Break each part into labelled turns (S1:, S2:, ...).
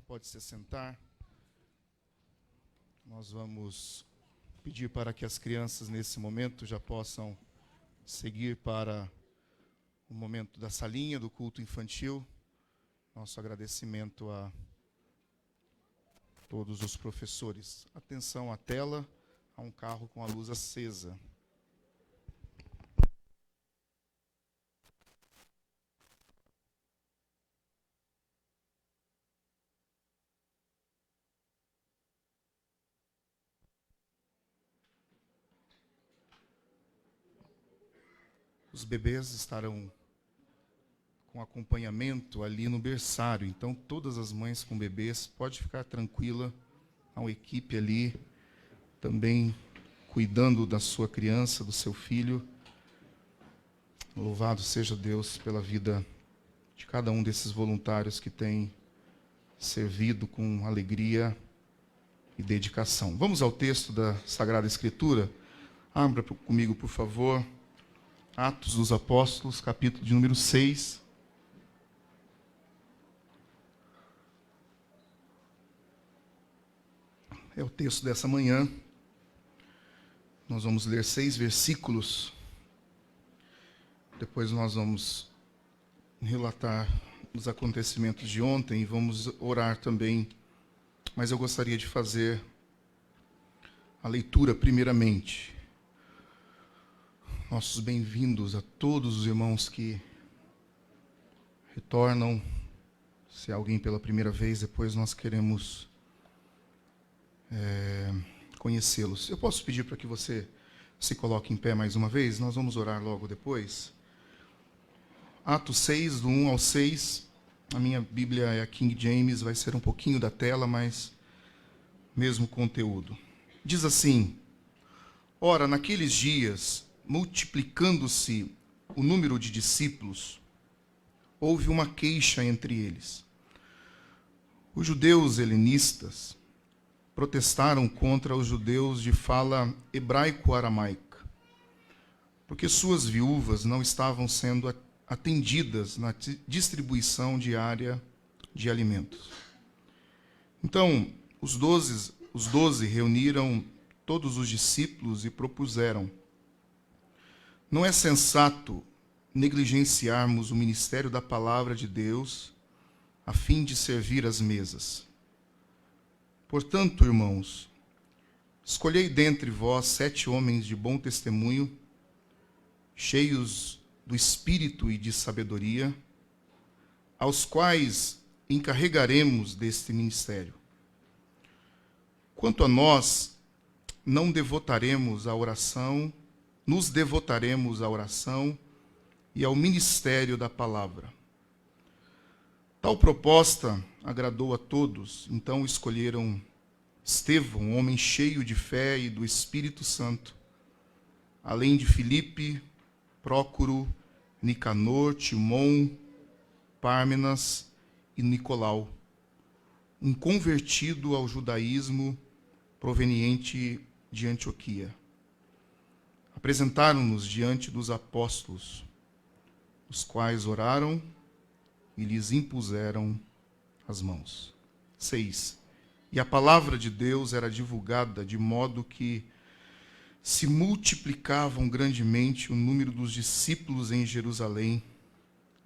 S1: Pode se sentar. Nós vamos pedir para que as crianças, nesse momento, já possam seguir para o momento da salinha, do culto infantil. Nosso agradecimento a todos os professores. Atenção à tela, há um carro com a luz acesa. Os bebês estarão com acompanhamento ali no berçário. Então, todas as mães com bebês, pode ficar tranquila. Há uma equipe ali também cuidando da sua criança, do seu filho. Louvado seja Deus pela vida de cada um desses voluntários que tem servido com alegria e dedicação. Vamos ao texto da Sagrada Escritura. Abra comigo, por favor. Atos dos Apóstolos, capítulo de número 6. É o texto dessa manhã. Nós vamos ler 6 versículos. Depois nós vamos relatar os acontecimentos de ontem e vamos orar também. Mas eu gostaria de fazer a leitura primeiramente. Nossos bem-vindos a todos os irmãos que retornam. Se alguém pela primeira vez, depois nós queremos conhecê-los. Eu posso pedir para que você se coloque em pé mais uma vez? Nós vamos orar logo depois. Atos 6, do 1 ao 6. A minha Bíblia é a King James, vai ser um pouquinho da tela, mas mesmo conteúdo. Diz assim: Ora, naqueles dias, multiplicando-se o número de discípulos, houve uma queixa entre eles. Os judeus helenistas protestaram contra os judeus de fala hebraico-aramaica, porque suas viúvas não estavam sendo atendidas na distribuição diária de alimentos. Então, os doze reuniram todos os discípulos e propuseram: não é sensato negligenciarmos o ministério da palavra de Deus a fim de servir as mesas. Portanto, irmãos, escolhei dentre vós 7 homens de bom testemunho, cheios do espírito e de sabedoria, aos quais encarregaremos deste ministério. Quanto a nós, nos devotaremos à oração e ao ministério da palavra. Tal proposta agradou a todos, então escolheram Estevão, um homem cheio de fé e do Espírito Santo, além de Filipe, Prócoro, Nicanor, Timon, Pármenas e Nicolau, um convertido ao judaísmo proveniente de Antioquia. Apresentaram-nos diante dos apóstolos, os quais oraram e lhes impuseram as mãos. 6. E a palavra de Deus era divulgada de modo que se multiplicavam grandemente o número dos discípulos em Jerusalém,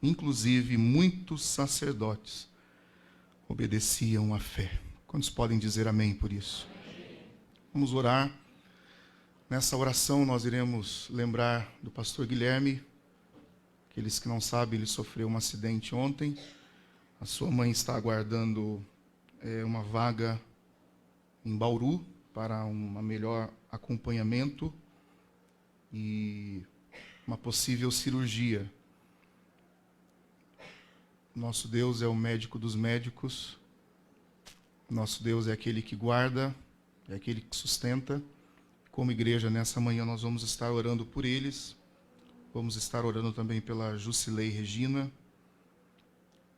S1: inclusive muitos sacerdotes obedeciam à fé. Quantos podem dizer amém por isso? Vamos orar. Nessa oração nós iremos lembrar do pastor Guilherme. Aqueles que não sabem, ele sofreu um acidente ontem. A sua mãe está aguardando uma vaga em Bauru para um melhor acompanhamento e uma possível cirurgia. Nosso Deus é o médico dos médicos. Nosso Deus é aquele que guarda, é aquele que sustenta. Como igreja, nessa manhã nós vamos estar orando por eles. Vamos estar orando também pela Jusilei Regina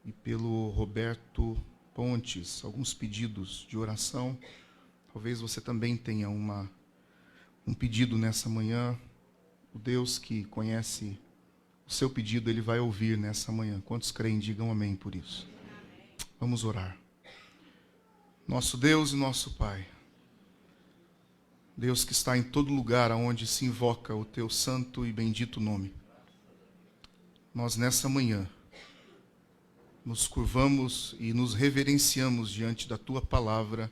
S1: e pelo Roberto Pontes. Alguns pedidos de oração. Talvez você também tenha um pedido nessa manhã. O Deus que conhece o seu pedido, Ele vai ouvir nessa manhã. Quantos creem, digam amém por isso. Vamos orar. Nosso Deus e nosso Pai, Deus que está em todo lugar onde se invoca o teu santo e bendito nome, nós nessa manhã nos curvamos e nos reverenciamos diante da tua palavra,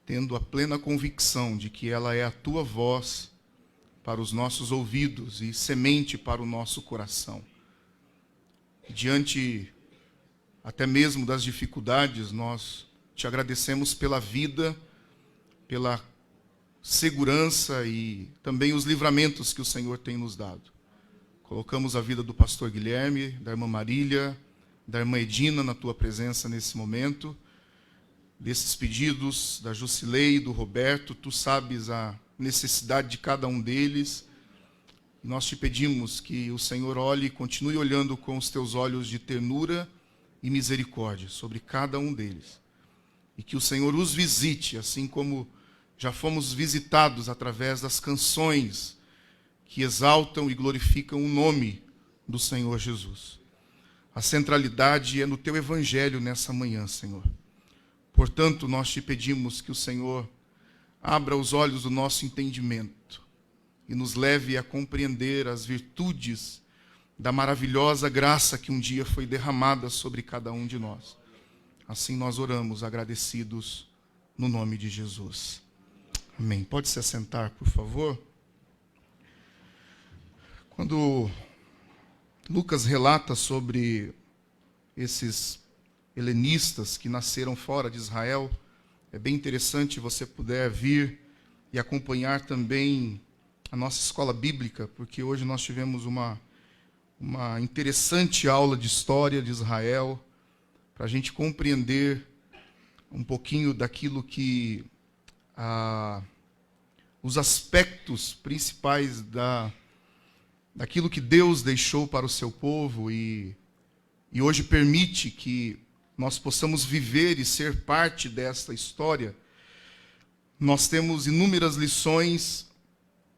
S1: tendo a plena convicção de que ela é a tua voz para os nossos ouvidos e semente para o nosso coração. Diante até mesmo das dificuldades, nós te agradecemos pela vida, pela segurança e também os livramentos que o Senhor tem nos dado. Colocamos a vida do pastor Guilherme, da irmã Marília, da irmã Edina na tua presença nesse momento, desses pedidos da Jusilei, do Roberto, tu sabes a necessidade de cada um deles. Nós te pedimos que o Senhor olhe e continue olhando com os teus olhos de ternura e misericórdia sobre cada um deles. E que o Senhor os visite, assim como já fomos visitados através das canções que exaltam e glorificam o nome do Senhor Jesus. A centralidade é no teu evangelho nessa manhã, Senhor. Portanto, nós te pedimos que o Senhor abra os olhos do nosso entendimento e nos leve a compreender as virtudes da maravilhosa graça que um dia foi derramada sobre cada um de nós. Assim nós oramos agradecidos no nome de Jesus. Amém. Pode se assentar, por favor. Quando Lucas relata sobre esses helenistas que nasceram fora de Israel, é bem interessante você puder vir e acompanhar também a nossa escola bíblica, porque hoje nós tivemos uma interessante aula de história de Israel, para a gente compreender um pouquinho daquilo que os aspectos principais daquilo que Deus deixou para o seu povo e hoje permite que nós possamos viver e ser parte desta história. Nós temos inúmeras lições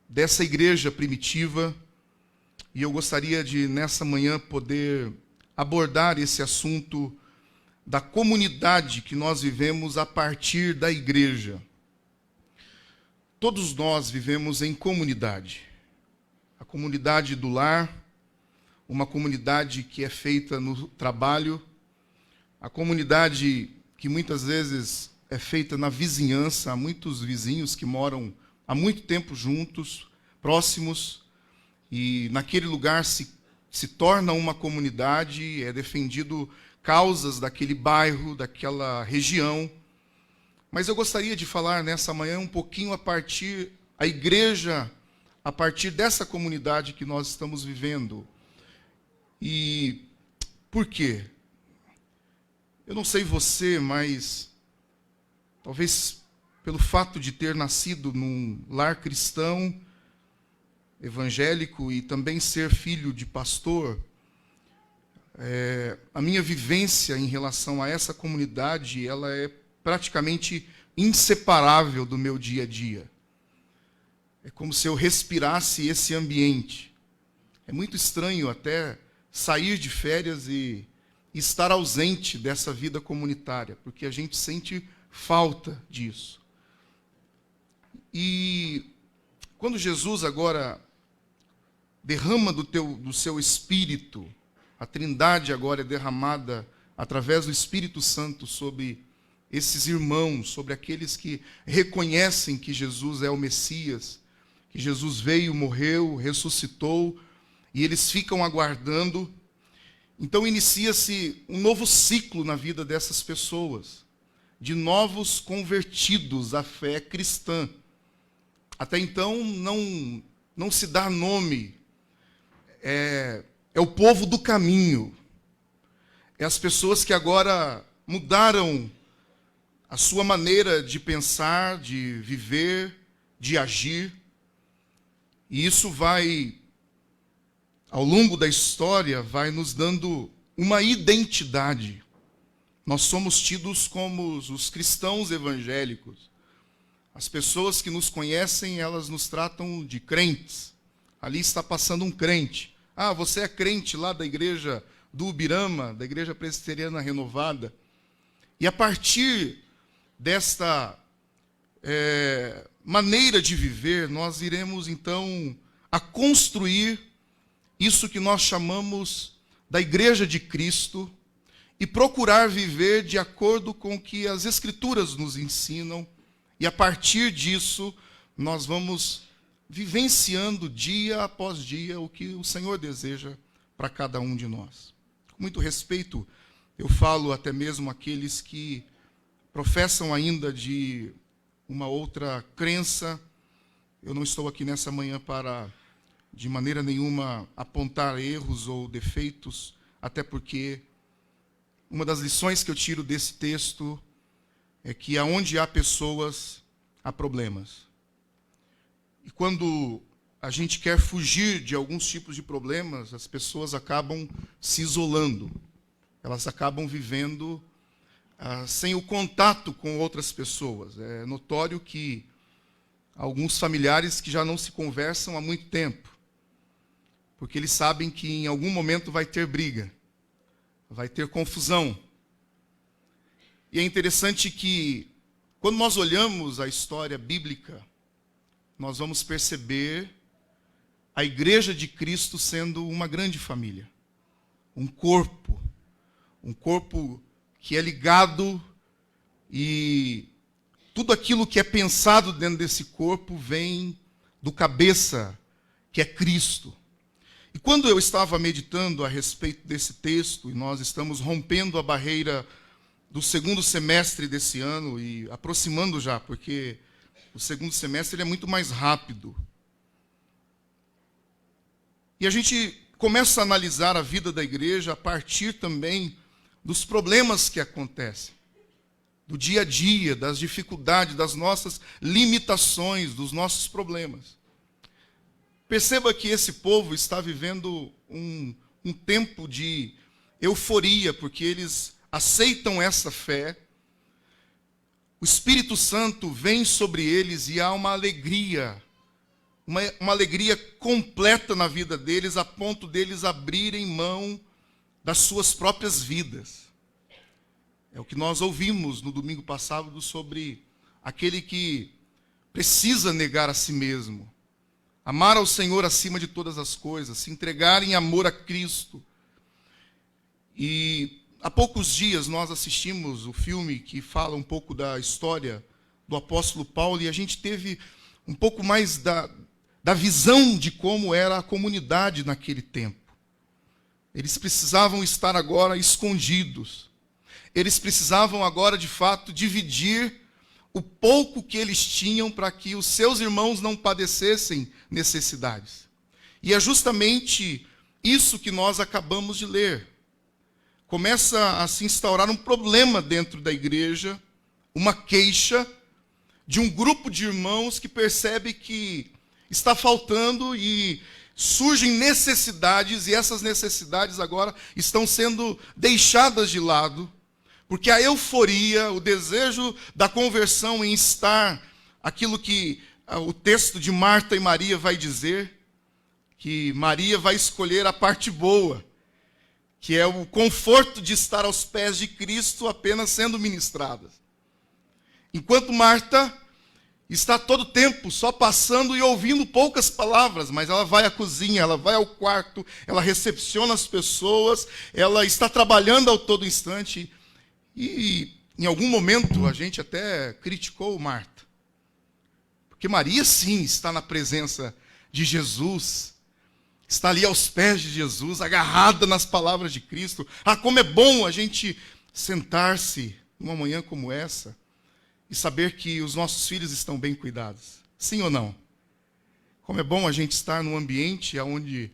S1: dessa igreja primitiva e eu gostaria de, nessa manhã, poder abordar esse assunto da comunidade que nós vivemos a partir da igreja. Todos nós vivemos em comunidade. A comunidade do lar, uma comunidade que é feita no trabalho, a comunidade que muitas vezes é feita na vizinhança, há muitos vizinhos que moram há muito tempo juntos, próximos, e naquele lugar se torna uma comunidade, é defendido causas daquele bairro, daquela região. Mas eu gostaria de falar nessa manhã um pouquinho a igreja, a partir dessa comunidade que nós estamos vivendo. E por quê? Eu não sei você, mas talvez pelo fato de ter nascido num lar cristão, evangélico e também ser filho de pastor, a minha vivência em relação a essa comunidade, ela é praticamente inseparável do meu dia a dia. É como se eu respirasse esse ambiente. É muito estranho até sair de férias e estar ausente dessa vida comunitária, porque a gente sente falta disso. E quando Jesus agora derrama do seu Espírito, a Trindade agora é derramada através do Espírito Santo sobre esses irmãos, sobre aqueles que reconhecem que Jesus é o Messias, que Jesus veio, morreu, ressuscitou, e eles ficam aguardando. Então inicia-se um novo ciclo na vida dessas pessoas, de novos convertidos à fé cristã. Até então não se dá nome, é o povo do caminho, é as pessoas que agora mudaram a sua maneira de pensar, de viver, de agir, e isso vai, ao longo da história, vai nos dando uma identidade. Nós somos tidos como os cristãos evangélicos. As pessoas que nos conhecem, elas nos tratam de crentes. Ali está passando um crente. Ah, você é crente lá da igreja do Ubirama, da igreja presbiteriana renovada. E a partir desta maneira de viver, nós iremos então a construir isso que nós chamamos da Igreja de Cristo e procurar viver de acordo com o que as Escrituras nos ensinam, e a partir disso nós vamos vivenciando dia após dia o que o Senhor deseja para cada um de nós. Com muito respeito, eu falo até mesmo aqueles que professam ainda de uma outra crença. Eu não estou aqui nessa manhã para, de maneira nenhuma, apontar erros ou defeitos, até porque uma das lições que eu tiro desse texto é que aonde há pessoas, há problemas. E quando a gente quer fugir de alguns tipos de problemas, as pessoas acabam se isolando. Elas acabam vivendo sem o contato com outras pessoas. É notório que alguns familiares que já não se conversam há muito tempo, porque eles sabem que em algum momento vai ter briga, vai ter confusão. E é interessante que, quando nós olhamos a história bíblica, nós vamos perceber a Igreja de Cristo sendo uma grande família, um corpo que é ligado, e tudo aquilo que é pensado dentro desse corpo vem do cabeça, que é Cristo. E quando eu estava meditando a respeito desse texto, e nós estamos rompendo a barreira do segundo semestre desse ano, e aproximando já, porque o segundo semestre ele é muito mais rápido. E a gente começa a analisar a vida da igreja a partir também dos problemas que acontecem, do dia a dia, das dificuldades, das nossas limitações, dos nossos problemas. Perceba que esse povo está vivendo um tempo de euforia, porque eles aceitam essa fé, o Espírito Santo vem sobre eles e há uma alegria, uma alegria completa na vida deles, a ponto deles abrirem mão das suas próprias vidas. É o que nós ouvimos no domingo passado sobre aquele que precisa negar a si mesmo, amar ao Senhor acima de todas as coisas, se entregar em amor a Cristo. E há poucos dias nós assistimos o filme que fala um pouco da história do apóstolo Paulo, e a gente teve um pouco mais da visão de como era a comunidade naquele tempo. Eles precisavam estar agora escondidos. Eles precisavam agora, de fato, dividir o pouco que eles tinham para que os seus irmãos não padecessem necessidades. E é justamente isso que nós acabamos de ler. Começa a se instaurar um problema dentro da igreja, uma queixa de um grupo de irmãos que percebe que está faltando e surgem necessidades, e essas necessidades agora estão sendo deixadas de lado, porque a euforia, o desejo da conversão em estar, aquilo que o texto de Marta e Maria vai dizer, que Maria vai escolher a parte boa, que é o conforto de estar aos pés de Cristo apenas sendo ministrada. Enquanto Marta está todo tempo só passando e ouvindo poucas palavras, mas ela vai à cozinha, ela vai ao quarto, ela recepciona as pessoas, ela está trabalhando ao todo instante. E em algum momento a gente até criticou Marta, porque Maria sim está na presença de Jesus, está ali aos pés de Jesus, agarrada nas palavras de Cristo. Ah, como é bom a gente sentar-se numa manhã como essa e saber que os nossos filhos estão bem cuidados. Sim ou não? Como é bom a gente estar num ambiente onde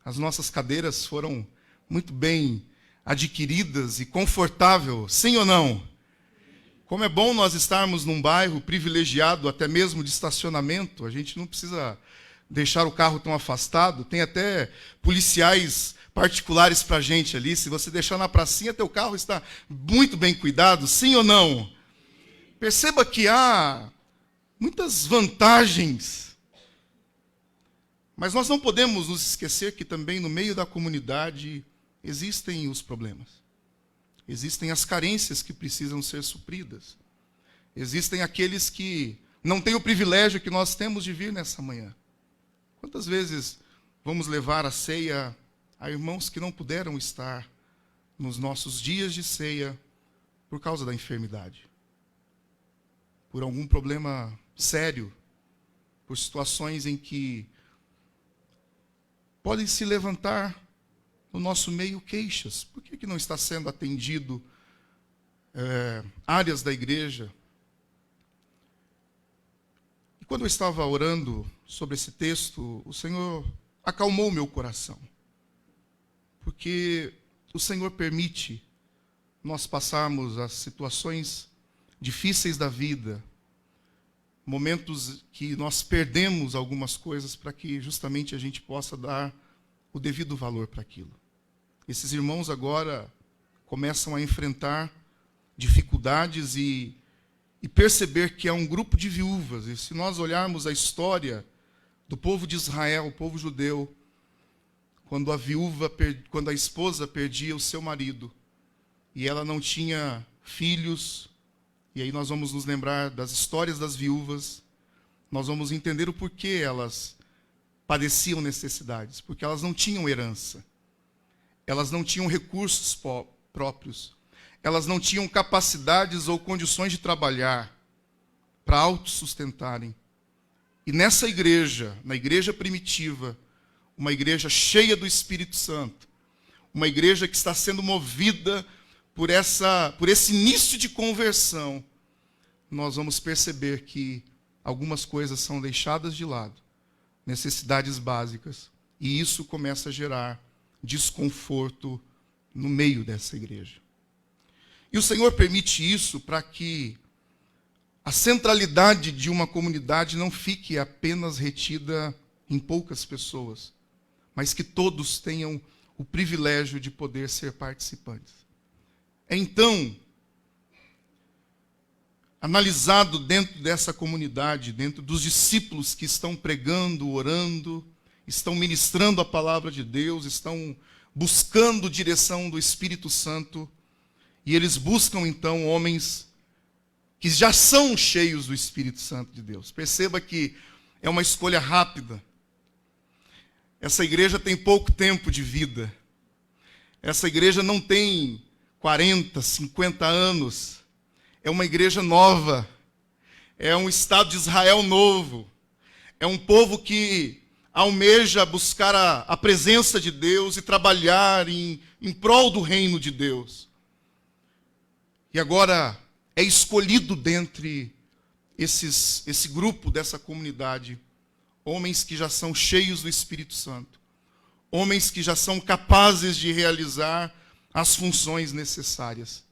S1: as nossas cadeiras foram muito bem adquiridas e confortável. Sim ou não? Como é bom nós estarmos num bairro privilegiado, até mesmo de estacionamento. A gente não precisa deixar o carro tão afastado. Tem até policiais particulares para a gente ali. Se você deixar na pracinha, teu carro está muito bem cuidado. Sim ou não? Perceba que há muitas vantagens. Mas nós não podemos nos esquecer que também no meio da comunidade existem os problemas. Existem as carências que precisam ser supridas. Existem aqueles que não têm o privilégio que nós temos de vir nessa manhã. Quantas vezes vamos levar a ceia a irmãos que não puderam estar nos nossos dias de ceia por causa da enfermidade, por algum problema sério, por situações em que podem se levantar no nosso meio queixas. Por que não está sendo atendido áreas da igreja? E quando eu estava orando sobre esse texto, o Senhor acalmou meu coração. Porque o Senhor permite nós passarmos as situações difíceis da vida, momentos que nós perdemos algumas coisas para que justamente a gente possa dar o devido valor para aquilo. Esses irmãos agora começam a enfrentar dificuldades e perceber que é um grupo de viúvas. E se nós olharmos a história do povo de Israel, o povo judeu, quando a esposa perdia o seu marido e ela não tinha filhos, e aí nós vamos nos lembrar das histórias das viúvas, nós vamos entender o porquê elas padeciam necessidades, porque elas não tinham herança, elas não tinham recursos próprios, elas não tinham capacidades ou condições de trabalhar para autossustentarem. E nessa igreja, na igreja primitiva, uma igreja cheia do Espírito Santo, uma igreja que está sendo movida por esse início de conversão, nós vamos perceber que algumas coisas são deixadas de lado, necessidades básicas, e isso começa a gerar desconforto no meio dessa igreja. E o Senhor permite isso para que a centralidade de uma comunidade não fique apenas retida em poucas pessoas, mas que todos tenham o privilégio de poder ser participantes. Então, analisado dentro dessa comunidade, dentro dos discípulos que estão pregando, orando, estão ministrando a palavra de Deus, estão buscando direção do Espírito Santo, e eles buscam então homens que já são cheios do Espírito Santo de Deus. Perceba que é uma escolha rápida. Essa igreja tem pouco tempo de vida. Essa igreja não tem 40, 50 anos. É uma igreja nova. É um Estado de Israel novo. É um povo que almeja buscar a presença de Deus e trabalhar em prol do reino de Deus. E agora é escolhido dentre esse grupo dessa comunidade homens que já são cheios do Espírito Santo, homens que já são capazes de realizar as funções necessárias.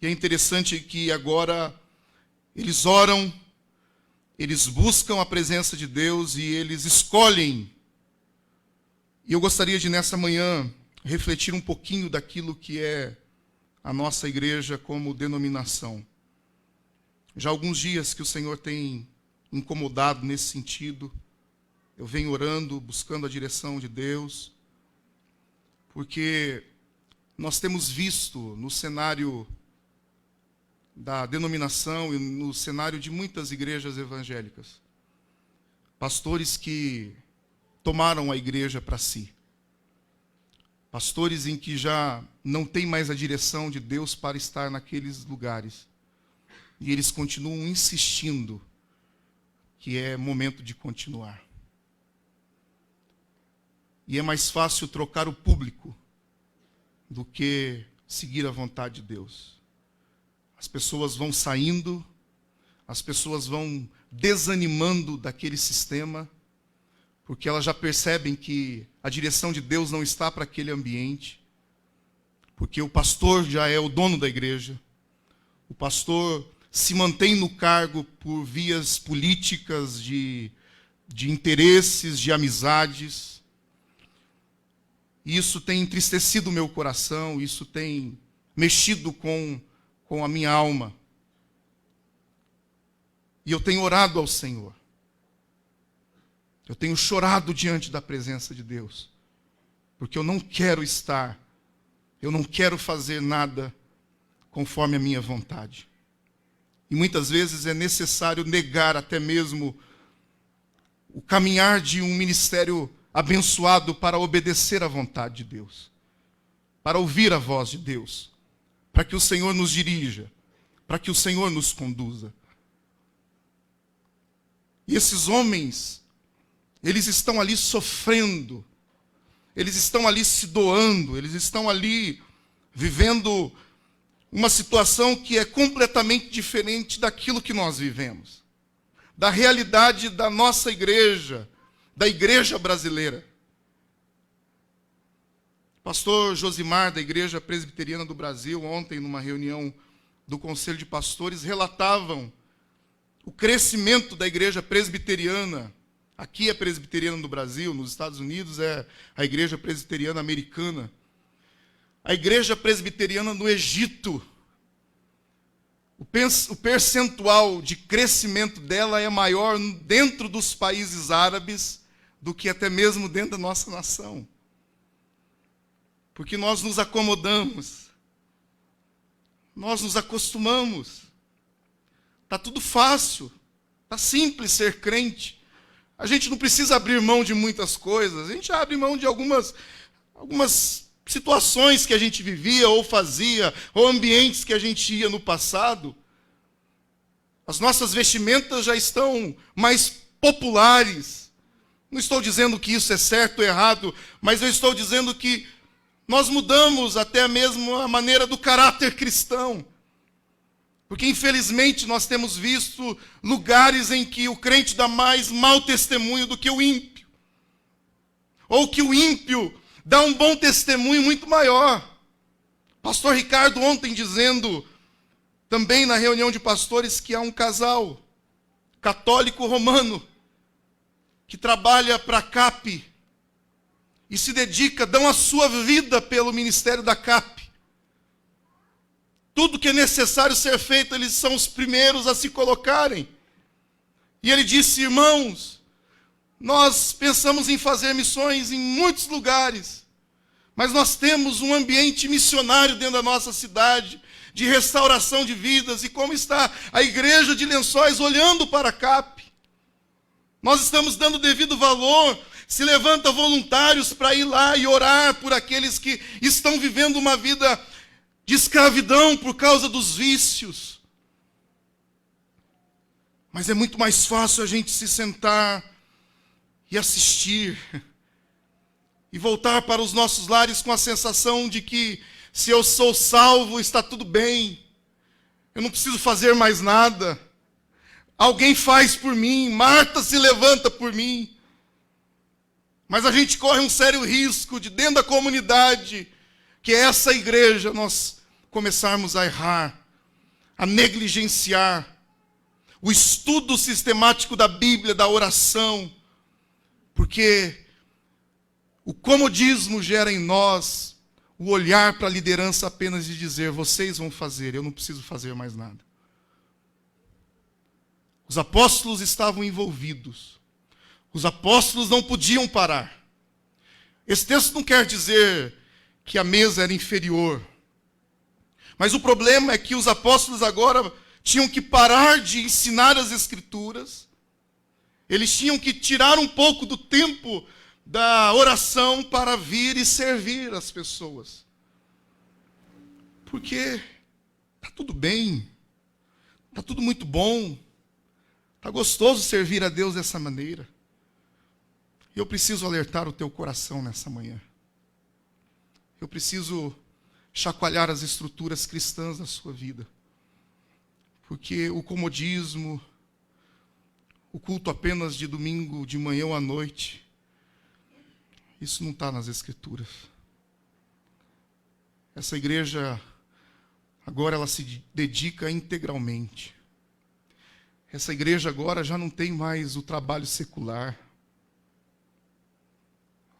S1: E é interessante que agora eles oram, eles buscam a presença de Deus e eles escolhem. E eu gostaria de, nessa manhã, refletir um pouquinho daquilo que é a nossa igreja como denominação. Já há alguns dias que o Senhor tem incomodado nesse sentido. Eu venho orando, buscando a direção de Deus, porque nós temos visto no cenário da denominação e no cenário de muitas igrejas evangélicas, pastores que tomaram a igreja para si. Pastores em que já não tem mais a direção de Deus para estar naqueles lugares. E eles continuam insistindo que é momento de continuar. E é mais fácil trocar o público do que seguir a vontade de Deus. As pessoas vão saindo, as pessoas vão desanimando daquele sistema, porque elas já percebem que a direção de Deus não está para aquele ambiente, porque o pastor já é o dono da igreja, o pastor se mantém no cargo por vias políticas, de interesses, de amizades. Isso tem entristecido o meu coração, isso tem mexido com a minha alma. E eu tenho orado ao Senhor. Eu tenho chorado diante da presença de Deus, porque eu não quero fazer nada conforme a minha vontade. E muitas vezes é necessário negar até mesmo o caminhar de um ministério abençoado para obedecer à vontade de Deus, para ouvir a voz de Deus, para que o Senhor nos dirija, para que o Senhor nos conduza. E esses homens, eles estão ali sofrendo, eles estão ali se doando, eles estão ali vivendo uma situação que é completamente diferente daquilo que nós vivemos, da realidade da nossa igreja, da igreja brasileira. Pastor Josimar, da Igreja Presbiteriana do Brasil, ontem, numa reunião do Conselho de Pastores, relatavam o crescimento da Igreja Presbiteriana. Aqui é Presbiteriana do Brasil, nos Estados Unidos é a Igreja Presbiteriana Americana. A Igreja Presbiteriana no Egito, o percentual de crescimento dela é maior dentro dos países árabes do que até mesmo dentro da nossa nação. Porque nós nos acomodamos, nós nos acostumamos. Está tudo fácil, está simples ser crente. A gente não precisa abrir mão de muitas coisas, a gente abre mão de algumas situações que a gente vivia ou fazia, ou ambientes que a gente ia no passado. As nossas vestimentas já estão mais populares. Não estou dizendo que isso é certo ou errado, mas eu estou dizendo que nós mudamos até mesmo a maneira do caráter cristão. Porque, infelizmente, nós temos visto lugares em que o crente dá mais mau testemunho do que o ímpio. Ou que o ímpio dá um bom testemunho muito maior. Pastor Ricardo ontem dizendo, também na reunião de pastores, que há um casal católico romano que trabalha para a CAP e se dedica, dão a sua vida pelo ministério da CAP. Tudo que é necessário ser feito, eles são os primeiros a se colocarem. E ele disse, irmãos, nós pensamos em fazer missões em muitos lugares, mas nós temos um ambiente missionário dentro da nossa cidade, de restauração de vidas, e como está a igreja de Lençóis olhando para a CAP. Nós estamos dando devido valor, se levanta voluntários para ir lá e orar por aqueles que estão vivendo uma vida de escravidão por causa dos vícios. Mas é muito mais fácil a gente se sentar e assistir e voltar para os nossos lares com a sensação de que se eu sou salvo, está tudo bem. Eu não preciso fazer mais nada. Alguém faz por mim, Marta se levanta por mim. Mas a gente corre um sério risco de dentro da comunidade, que é essa igreja, nós começarmos a errar, a negligenciar o estudo sistemático da Bíblia, da oração, porque o comodismo gera em nós o olhar para a liderança apenas de dizer, vocês vão fazer, eu não preciso fazer mais nada. Os apóstolos estavam envolvidos. Os apóstolos não podiam parar. Esse texto não quer dizer que a mesa era inferior. Mas o problema é que os apóstolos agora tinham que parar de ensinar as Escrituras. Eles tinham que tirar um pouco do tempo da oração para vir e servir as pessoas. Porque está tudo bem, está tudo muito bom, está gostoso servir a Deus dessa maneira. E eu preciso alertar o teu coração nessa manhã. Eu preciso chacoalhar as estruturas cristãs da sua vida. Porque o comodismo, o culto apenas de domingo de manhã ou à noite, isso não está nas Escrituras. Essa igreja, agora ela se dedica integralmente. Essa igreja agora já não tem mais o trabalho secular.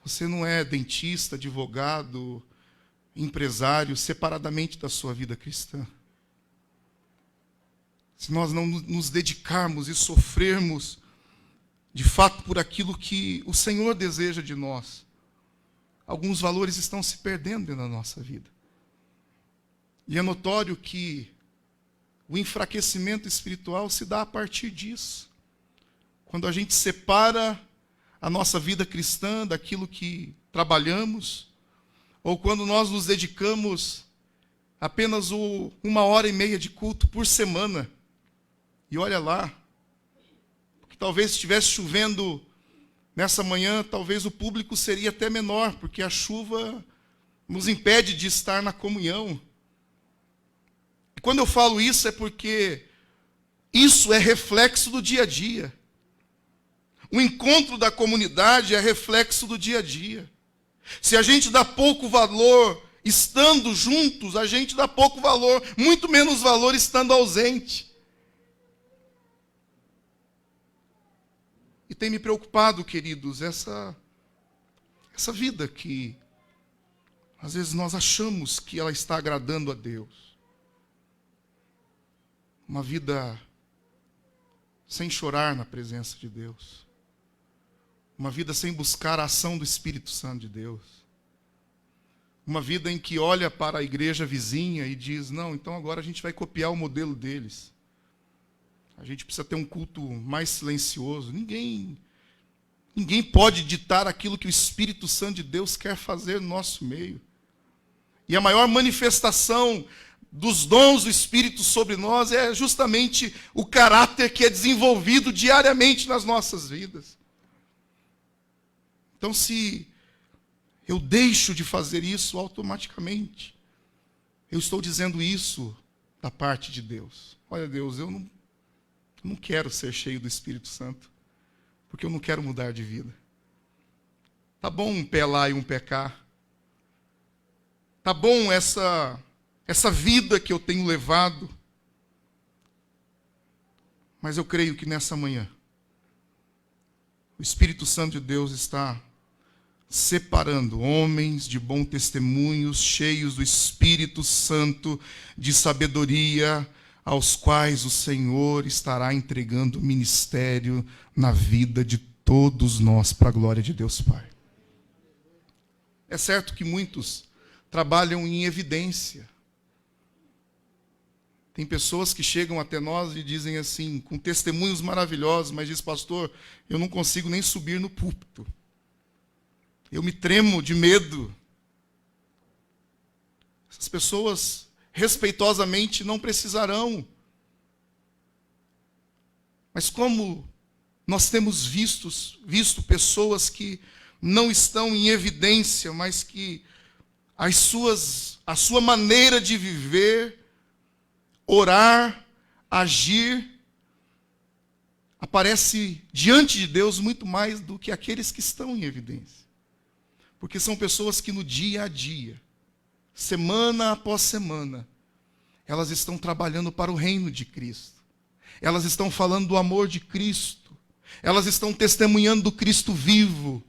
S1: Você não é dentista, advogado, empresário, separadamente da sua vida cristã. Se nós não nos dedicarmos e sofrermos, de fato, por aquilo que o Senhor deseja de nós, alguns valores estão se perdendo dentro da nossa vida. E é notório que O enfraquecimento espiritual se dá a partir disso. Quando a gente separa a nossa vida cristã daquilo que trabalhamos, ou quando nós nos dedicamos apenas 1h30 de culto por semana. E olha lá, porque talvez se estivesse chovendo nessa manhã, talvez o público seria até menor, porque a chuva nos impede de estar na comunhão. E quando eu falo isso é porque isso é reflexo do dia a dia. O encontro da comunidade é reflexo do dia a dia. Se a gente dá pouco valor estando juntos, a gente dá pouco valor, muito menos valor estando ausente. E tem me preocupado, queridos, essa vida que às vezes nós achamos que ela está agradando a Deus. Uma vida sem chorar na presença de Deus. Uma vida sem buscar a ação do Espírito Santo de Deus. Uma vida em que olha para a igreja vizinha e diz, não, então agora a gente vai copiar o modelo deles. A gente precisa ter um culto mais silencioso. Ninguém pode ditar aquilo que o Espírito Santo de Deus quer fazer no nosso meio. E a maior manifestação dos dons do Espírito sobre nós é justamente o caráter que é desenvolvido diariamente nas nossas vidas. Então, se eu deixo de fazer isso automaticamente, eu estou dizendo isso da parte de Deus. Olha, Deus, eu não quero ser cheio do Espírito Santo, porque eu não quero mudar de vida. Tá bom um pé lá e um pé cá. Tá bom essa vida que eu tenho levado. Mas eu creio que nessa manhã, o Espírito Santo de Deus está separando homens de bom testemunho, cheios do Espírito Santo, de sabedoria, aos quais o Senhor estará entregando o ministério na vida de todos nós, para a glória de Deus Pai. É certo que muitos trabalham em evidência. Tem pessoas que chegam até nós e dizem assim, com testemunhos maravilhosos, mas diz, pastor, eu não consigo nem subir no púlpito. Eu me tremo de medo. Essas pessoas, respeitosamente, não precisarão. Mas como nós temos visto pessoas que não estão em evidência, mas que a sua maneira de viver, orar, agir, aparece diante de Deus muito mais do que aqueles que estão em evidência. Porque são pessoas que no dia a dia, semana após semana, elas estão trabalhando para o reino de Cristo. Elas estão falando do amor de Cristo. Elas estão testemunhando do Cristo vivo,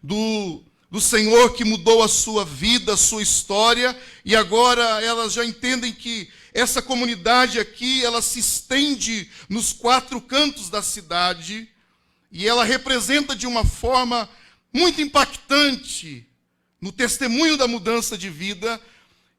S1: do Senhor que mudou a sua vida, a sua história, e agora elas já entendem que essa comunidade aqui, ela se estende nos 4 cantos da cidade, e ela representa de uma forma muito impactante no testemunho da mudança de vida,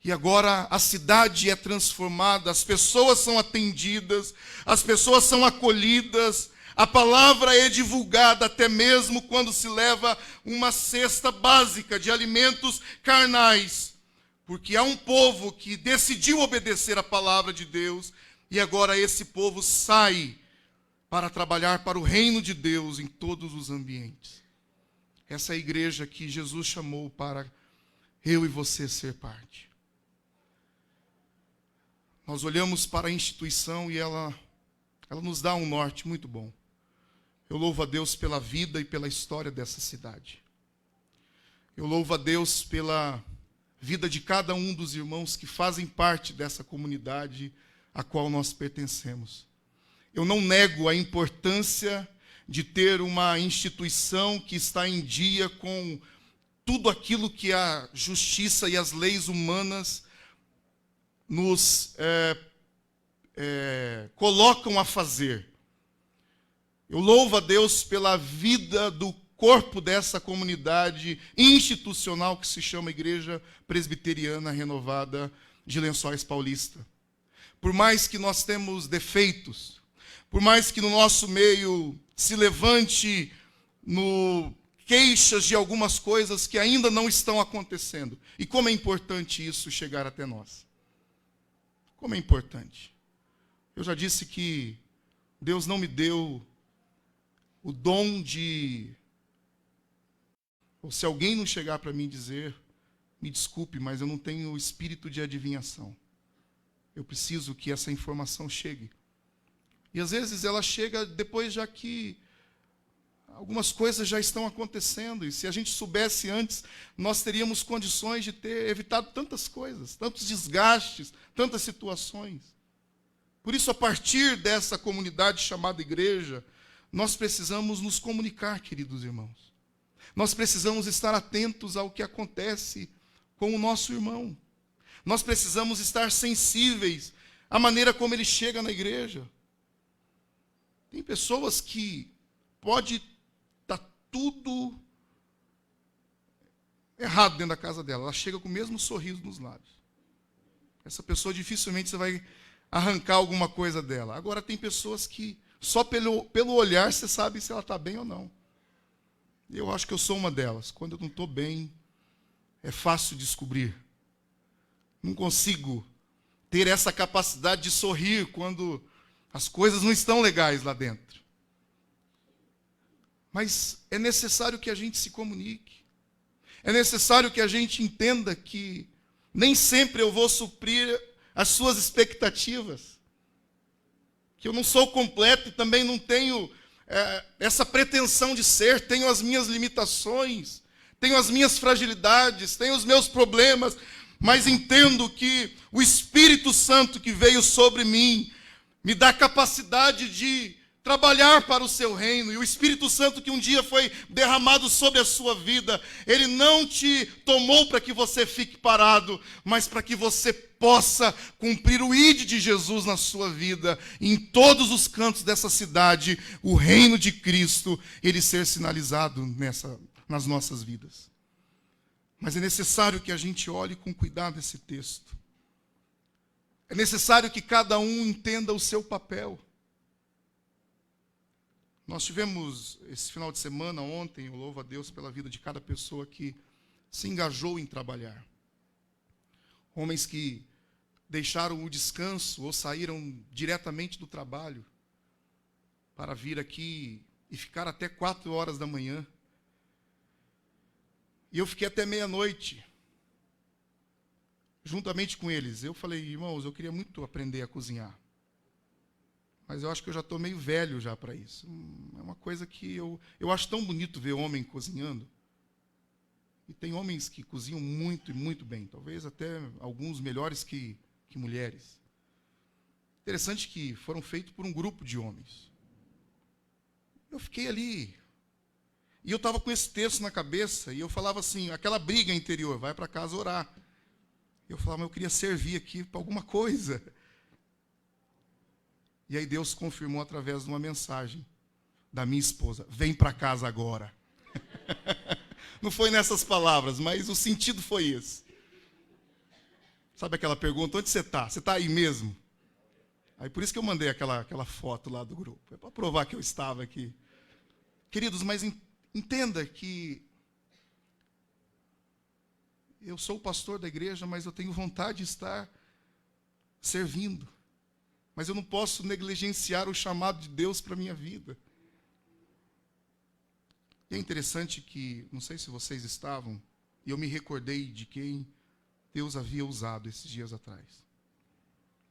S1: e agora a cidade é transformada, as pessoas são atendidas, as pessoas são acolhidas, a palavra é divulgada até mesmo quando se leva uma cesta básica de alimentos carnais, porque há um povo que decidiu obedecer a palavra de Deus, e agora esse povo sai para trabalhar para o reino de Deus em todos os ambientes. Essa é a igreja que Jesus chamou para eu e você ser parte. Nós olhamos para a instituição e ela nos dá um norte muito bom. Eu louvo a Deus pela vida e pela história dessa cidade. Eu louvo a Deus pela vida de cada um dos irmãos que fazem parte dessa comunidade a qual nós pertencemos. Eu não nego a importância de ter uma instituição que está em dia com tudo aquilo que a justiça e as leis humanas nos colocam a fazer. Eu louvo a Deus pela vida do corpo dessa comunidade institucional que se chama Igreja Presbiteriana Renovada de Lençóis Paulista. por mais que nós temos defeitos, por mais que no nosso meio se levante queixas de algumas coisas que ainda não estão acontecendo. E como é importante isso chegar até nós. Como é importante. Eu já disse que Deus não me deu o dom de... Ou se alguém não chegar para mim e dizer, me desculpe, mas eu não tenho o espírito de adivinhação. Eu preciso que essa informação chegue. E às vezes ela chega depois já que algumas coisas já estão acontecendo. E se a gente soubesse antes, nós teríamos condições de ter evitado tantas coisas, tantos desgastes, tantas situações. Por isso, a partir dessa comunidade chamada igreja, nós precisamos nos comunicar, queridos irmãos. Nós precisamos estar atentos ao que acontece com o nosso irmão. Nós precisamos estar sensíveis à maneira como ele chega na igreja. Tem pessoas que pode estar tudo errado dentro da casa dela. Ela chega com o mesmo sorriso nos lábios. Essa pessoa dificilmente você vai arrancar alguma coisa dela. Agora tem pessoas que só pelo olhar você sabe se ela está bem ou não. Eu acho que eu sou uma delas. Quando eu não estou bem, é fácil descobrir. Não consigo ter essa capacidade de sorrir quando as coisas não estão legais lá dentro. Mas é necessário que a gente se comunique. É necessário que a gente entenda que nem sempre eu vou suprir as suas expectativas. Que eu não sou completo e também não tenho essa pretensão de ser. Tenho as minhas limitações, tenho as minhas fragilidades, tenho os meus problemas, mas entendo que o Espírito Santo que veio sobre mim me dá capacidade de trabalhar para o seu reino. E o Espírito Santo que um dia foi derramado sobre a sua vida, ele não te tomou para que você fique parado, mas para que você possa cumprir o ID de Jesus na sua vida. E em todos os cantos dessa cidade, o reino de Cristo, ele ser sinalizado nas nossas vidas. Mas é necessário que a gente olhe com cuidado esse texto. É necessário que cada um entenda o seu papel. Nós tivemos esse final de semana, ontem, eu louvo a Deus pela vida de cada pessoa que se engajou em trabalhar. Homens que deixaram o descanso ou saíram diretamente do trabalho para vir aqui e ficar até 4 horas da manhã. E eu fiquei até meia-noite, juntamente com eles. Eu falei, irmãos, eu queria muito aprender a cozinhar. Mas eu acho que eu já estou meio velho já para isso. É uma coisa que eu acho tão bonito ver homem cozinhando. E tem homens que cozinham muito e muito bem. Talvez até alguns melhores que mulheres. Interessante que foram feitos por um grupo de homens. Eu fiquei ali. E eu estava com esse texto na cabeça. E eu falava assim, aquela briga interior, vai para casa orar. Eu falava, mas eu queria servir aqui para alguma coisa. E aí Deus confirmou através de uma mensagem da minha esposa, vem para casa agora. Não foi nessas palavras, mas o sentido foi esse. Sabe aquela pergunta, onde você está? Você está aí mesmo? Aí por isso que eu mandei aquela foto lá do grupo, é para provar que eu estava aqui. Queridos, mas entenda que eu sou o pastor da igreja, mas eu tenho vontade de estar servindo. Mas eu não posso negligenciar o chamado de Deus para a minha vida. E é interessante que, não sei se vocês estavam, e eu me recordei de quem Deus havia usado esses dias atrás.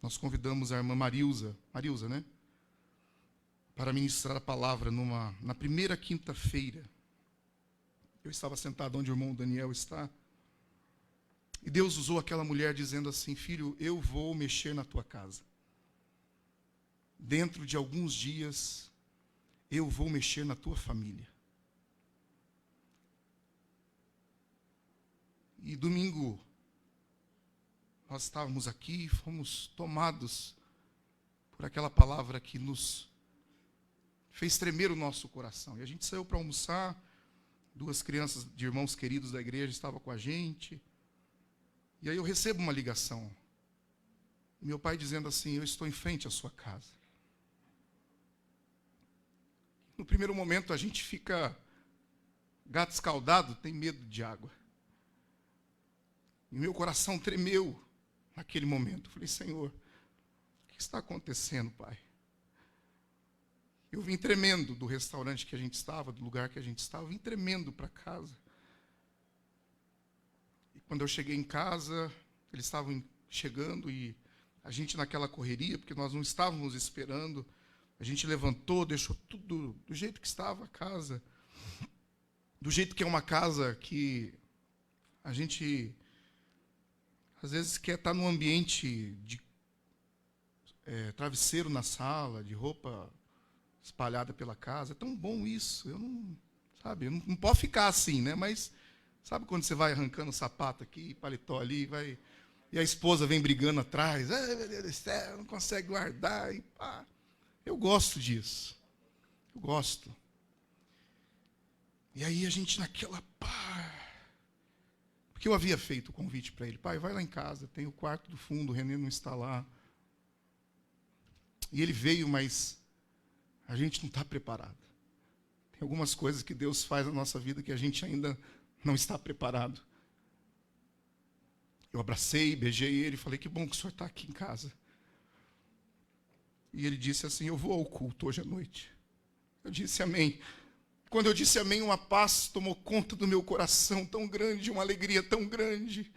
S1: Nós convidamos a irmã Marilza, né? Para ministrar a palavra na primeira quinta-feira. Eu estava sentado onde o irmão Daniel está. E Deus usou aquela mulher dizendo assim, filho, eu vou mexer na tua casa. Dentro de alguns dias, eu vou mexer na tua família. E domingo, nós estávamos aqui e fomos tomados por aquela palavra que nos fez tremer o nosso coração. E a gente saiu para almoçar, 2 crianças de irmãos queridos da igreja estavam com a gente. E aí eu recebo uma ligação. E meu pai dizendo assim: eu estou em frente à sua casa. No primeiro momento a gente fica gato escaldado, tem medo de água. E meu coração tremeu naquele momento. Eu falei: Senhor, o que está acontecendo, Pai? Eu vim tremendo do restaurante que a gente estava, do lugar que a gente estava, eu vim tremendo para casa. E quando eu cheguei em casa, eles estavam chegando e a gente naquela correria, porque nós não estávamos esperando, a gente levantou, deixou tudo do jeito que estava a casa, do jeito que é uma casa que a gente às vezes quer estar num ambiente de travesseiro na sala, de roupa espalhada pela casa. É tão bom isso. Eu não posso ficar assim, né? Mas sabe quando você vai arrancando o sapato aqui, paletó ali, vai, e a esposa vem brigando atrás, meu Deus do céu, não consegue guardar, e pá. Eu gosto disso. Eu gosto. E aí a gente naquela porque eu havia feito o convite para ele: pai, vai lá em casa, tem o quarto do fundo, o Renê não está lá. E ele veio, mas a gente não está preparado. Tem algumas coisas que Deus faz na nossa vida que a gente ainda não está preparado. Eu abracei, beijei ele, falei: que bom que o senhor está aqui em casa. E ele disse assim: eu vou ao culto hoje à noite. Eu disse amém. Quando eu disse amém, uma paz tomou conta do meu coração tão grande, uma alegria tão grande,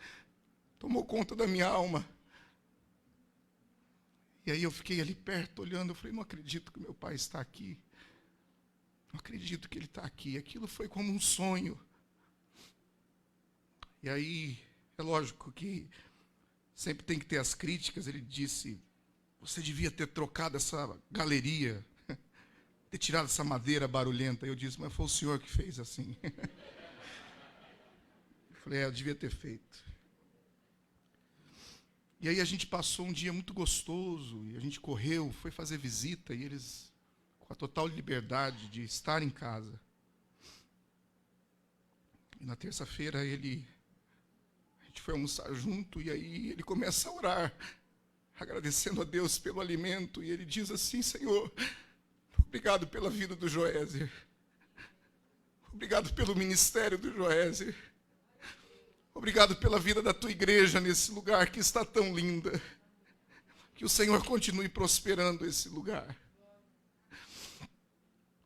S1: tomou conta da minha alma. E aí eu fiquei ali perto, olhando, eu falei: não acredito que meu pai está aqui. Não acredito que ele está aqui. Aquilo foi como um sonho. E aí, é lógico que sempre tem que ter as críticas. Ele disse: você devia ter trocado essa galeria, ter tirado essa madeira barulhenta. Eu disse: mas foi o senhor que fez assim. Eu falei: eu devia ter feito. E aí a gente passou um dia muito gostoso, e a gente correu, foi fazer visita, e eles, com a total liberdade de estar em casa. E na terça-feira a gente foi almoçar junto, e aí ele começa a orar, agradecendo a Deus pelo alimento, e ele diz assim: Senhor, obrigado pela vida do Joézer, obrigado pelo ministério do Joézer, obrigado pela vida da tua igreja nesse lugar que está tão linda. Que o Senhor continue prosperando esse lugar.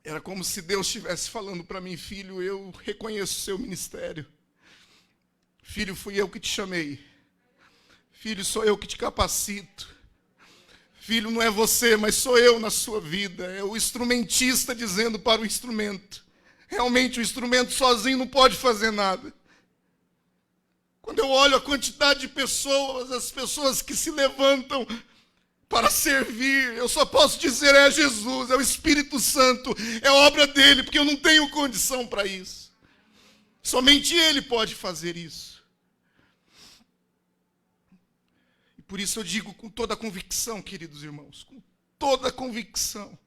S1: Era como se Deus estivesse falando para mim: filho, eu reconheço o seu ministério. Filho, fui eu que te chamei. Filho, sou eu que te capacito. Filho, não é você, mas sou eu na sua vida. É o instrumentista dizendo para o instrumento. Realmente o instrumento sozinho não pode fazer nada. Quando eu olho a quantidade de pessoas, as pessoas que se levantam para servir, eu só posso dizer: é Jesus, é o Espírito Santo, é obra dele, porque eu não tenho condição para isso. Somente ele pode fazer isso. E por isso eu digo com toda a convicção, queridos irmãos, com toda a convicção.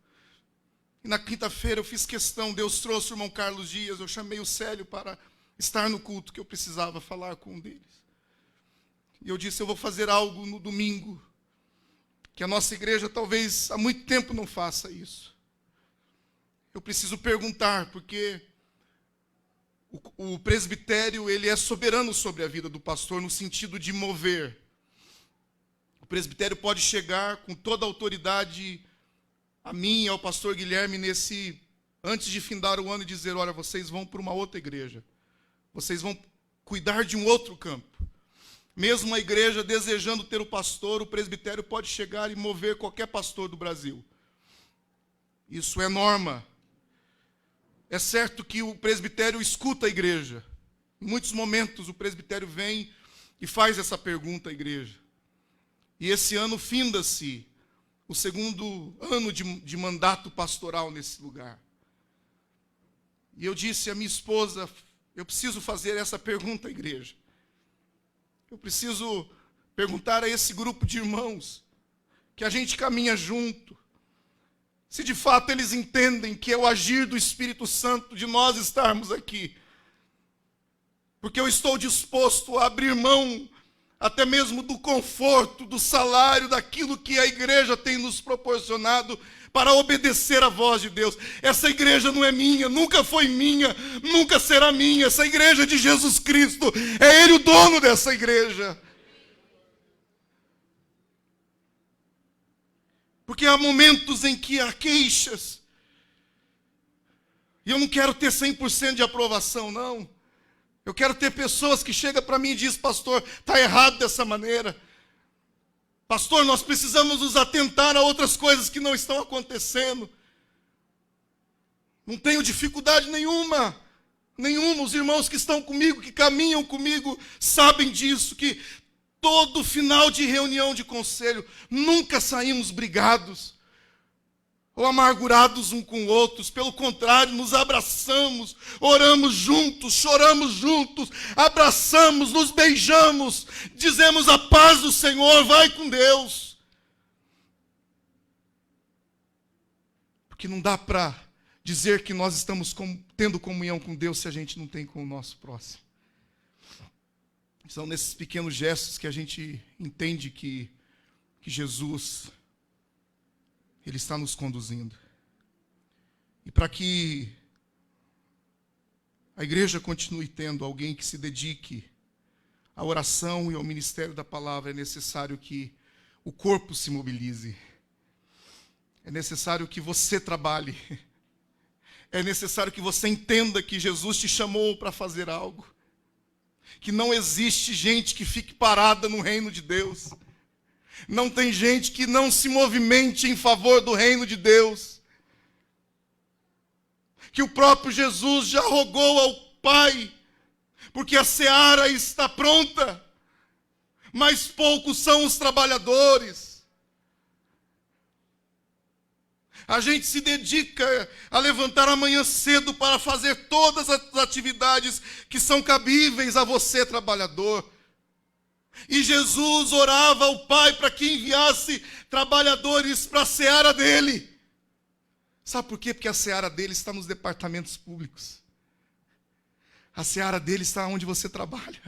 S1: E na quinta-feira eu fiz questão, Deus trouxe o irmão Carlos Dias, eu chamei o Célio para estar no culto, que eu precisava falar com um deles. E eu disse: eu vou fazer algo no domingo, que a nossa igreja talvez há muito tempo não faça isso. Eu preciso perguntar, porque o presbitério, ele é soberano sobre a vida do pastor, no sentido de mover. O presbitério pode chegar com toda a autoridade a mim e ao pastor Guilherme antes de findar o ano, e dizer: olha, vocês vão para uma outra igreja. Vocês vão cuidar de um outro campo. Mesmo a igreja desejando ter o pastor, o presbitério pode chegar e mover qualquer pastor do Brasil. Isso é norma. É certo que o presbitério escuta a igreja. Em muitos momentos o presbitério vem e faz essa pergunta à igreja. E esse ano finda-se o segundo ano de mandato pastoral nesse lugar. E eu disse à minha esposa: eu preciso fazer essa pergunta à igreja. Eu preciso perguntar a esse grupo de irmãos, que a gente caminha junto, se de fato eles entendem que é o agir do Espírito Santo de nós estarmos aqui. Porque eu estou disposto a abrir mão até mesmo do conforto, do salário, daquilo que a igreja tem nos proporcionado para obedecer à voz de Deus. Essa igreja não é minha, nunca foi minha, nunca será minha. Essa igreja é de Jesus Cristo, é Ele o dono dessa igreja. Porque há momentos em que há queixas, e eu não quero ter 100% de aprovação, não. Eu quero ter pessoas que chegam para mim e dizem: pastor, está errado dessa maneira. Pastor, nós precisamos nos atentar a outras coisas que não estão acontecendo. Não tenho dificuldade nenhuma. Os irmãos que estão comigo, que caminham comigo, sabem disso, que todo final de reunião de conselho, nunca saímos brigados ou amargurados um com outros. Pelo contrário, nos abraçamos, oramos juntos, choramos juntos, abraçamos, nos beijamos, dizemos: a paz do Senhor, vai com Deus. Porque não dá para dizer que nós estamos tendo comunhão com Deus se a gente não tem com o nosso próximo. São nesses pequenos gestos que a gente entende que Jesus, Ele está nos conduzindo. E para que a igreja continue tendo alguém que se dedique à oração e ao ministério da palavra, é necessário que o corpo se mobilize. É necessário que você trabalhe. É necessário que você entenda que Jesus te chamou para fazer algo. Que não existe gente que fique parada no reino de Deus. Não tem gente que não se movimente em favor do reino de Deus. Que o próprio Jesus já rogou ao Pai, porque a seara está pronta, mas poucos são os trabalhadores. A gente se dedica a levantar amanhã cedo para fazer todas as atividades que são cabíveis a você, trabalhador. E Jesus orava ao Pai para que enviasse trabalhadores para a seara dele. Sabe por quê? Porque a seara dele está nos departamentos públicos. A seara dele está onde você trabalha.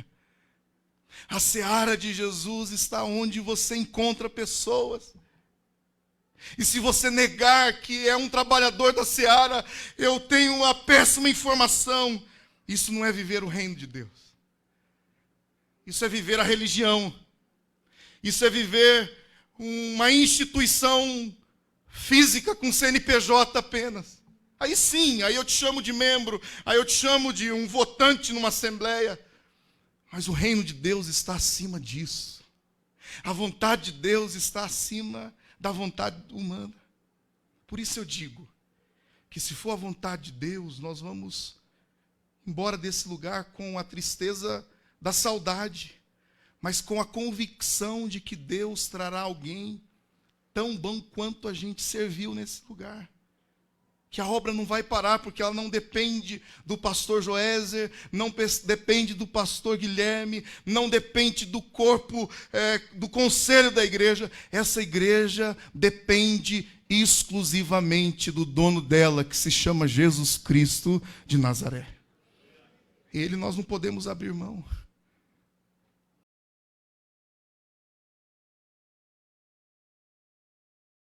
S1: A seara de Jesus está onde você encontra pessoas. E se você negar que é um trabalhador da seara, eu tenho uma péssima informação. Isso não é viver o reino de Deus. Isso é viver a religião. Isso é viver uma instituição física com CNPJ apenas. Aí sim, aí eu te chamo de membro, aí eu te chamo de um votante numa assembleia. Mas o reino de Deus está acima disso. A vontade de Deus está acima da vontade humana. Por isso eu digo que se for a vontade de Deus, nós vamos embora desse lugar com a tristeza da saudade, mas com a convicção de que Deus trará alguém tão bom quanto a gente serviu nesse lugar. Que a obra não vai parar, porque ela não depende do pastor Joézer, não depende do pastor Guilherme, não depende do corpo, do conselho da igreja. Essa igreja depende exclusivamente do dono dela, que se chama Jesus Cristo de Nazaré. Ele nós não podemos abrir mão.